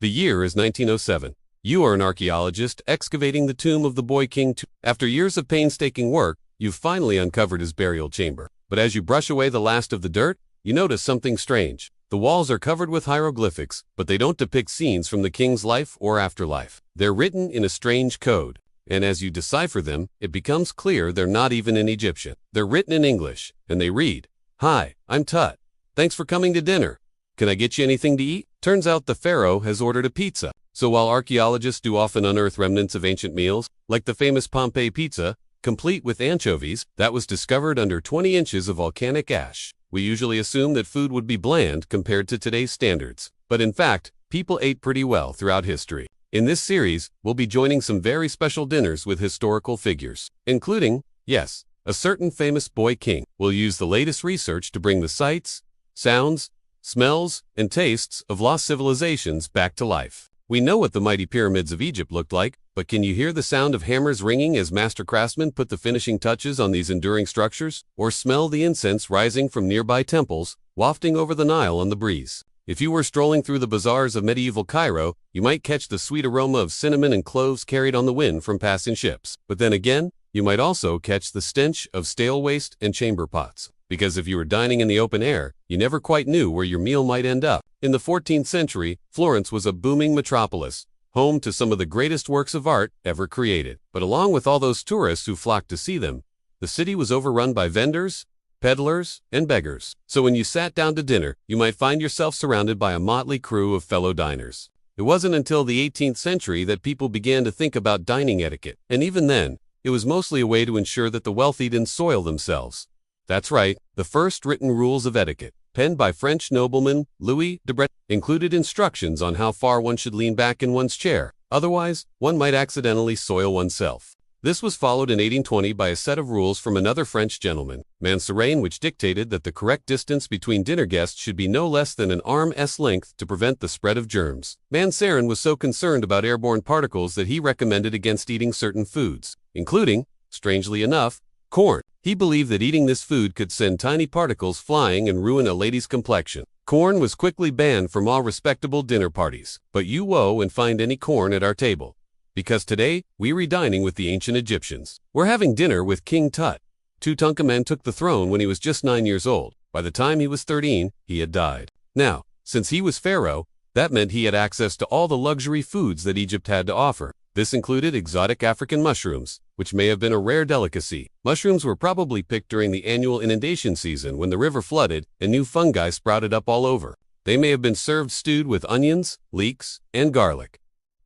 The year is 1907. You are an archaeologist excavating the tomb of the boy King Tut. After years of painstaking work, you've finally uncovered his burial chamber. But as you brush away the last of the dirt, you notice something strange. The walls are covered with hieroglyphics, but they don't depict scenes from the king's life or afterlife. They're written in a strange code, and as you decipher them, it becomes clear they're not even in Egyptian. They're written in English, and they read, "Hi, I'm Tut. Thanks for coming to dinner. Can I get you anything to eat?" Turns out the pharaoh has ordered a pizza. So while archaeologists do often unearth remnants of ancient meals, like the famous Pompeii pizza, complete with anchovies, that was discovered under 20 inches of volcanic ash, we usually assume that food would be bland compared to today's standards. But in fact, people ate pretty well throughout history. In this series, we'll be joining some very special dinners with historical figures, including, yes, a certain famous boy king. We'll use the latest research to bring the sights, sounds, smells, and tastes of lost civilizations back to life. We know what the mighty pyramids of Egypt looked like, but can you hear the sound of hammers ringing as master craftsmen put the finishing touches on these enduring structures? Or smell the incense rising from nearby temples, wafting over the Nile on the breeze? If you were strolling through the bazaars of medieval Cairo, you might catch the sweet aroma of cinnamon and cloves carried on the wind from passing ships. But then again, you might also catch the stench of stale waste and chamber pots. Because if you were dining in the open air, you never quite knew where your meal might end up. In the 14th century, Florence was a booming metropolis, home to some of the greatest works of art ever created. But along with all those tourists who flocked to see them, the city was overrun by vendors, peddlers, and beggars. So when you sat down to dinner, you might find yourself surrounded by a motley crew of fellow diners. It wasn't until the 18th century that people began to think about dining etiquette. And even then, it was mostly a way to ensure that the wealthy didn't soil themselves. That's right, the first written rules of etiquette, penned by French nobleman Louis de Bretagne, included instructions on how far one should lean back in one's chair. Otherwise, one might accidentally soil oneself. This was followed in 1820 by a set of rules from another French gentleman, Mazarin, which dictated that the correct distance between dinner guests should be no less than an arm's length to prevent the spread of germs. Mazarin was so concerned about airborne particles that he recommended against eating certain foods, including, strangely enough, corn. He believed that eating this food could send tiny particles flying and ruin a lady's complexion. Corn was quickly banned from all respectable dinner parties. But you woe and find any corn at our table. Because today, we are dining with the ancient Egyptians. We're having dinner with King Tut. Tutankhamun took the throne when he was just 9 years old. By the time he was 13, he had died. Now, since he was pharaoh, that meant he had access to all the luxury foods that Egypt had to offer. This included exotic African mushrooms, which may have been a rare delicacy. Mushrooms were probably picked during the annual inundation season when the river flooded and new fungi sprouted up all over. They may have been served stewed with onions, leeks, and garlic,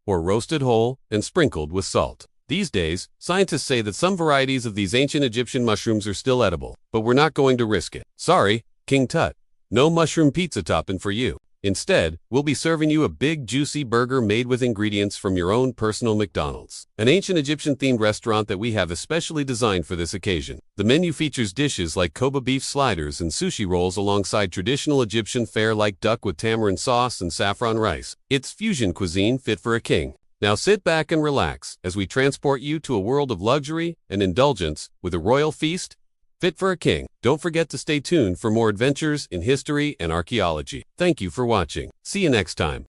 or roasted whole and sprinkled with salt. These days, scientists say that some varieties of these ancient Egyptian mushrooms are still edible, but we're not going to risk it. Sorry, King Tut, no mushroom pizza topping for you. Instead, we'll be serving you a big, juicy burger made with ingredients from your own personal McDonald's, an ancient Egyptian-themed restaurant that we have especially designed for this occasion. The menu features dishes like Kobe beef sliders and sushi rolls alongside traditional Egyptian fare like duck with tamarind sauce and saffron rice. It's fusion cuisine fit for a king. Now sit back and relax as we transport you to a world of luxury and indulgence with a royal feast fit for a king. Don't forget to stay tuned for more adventures in history and archaeology. Thank you for watching. See you next time.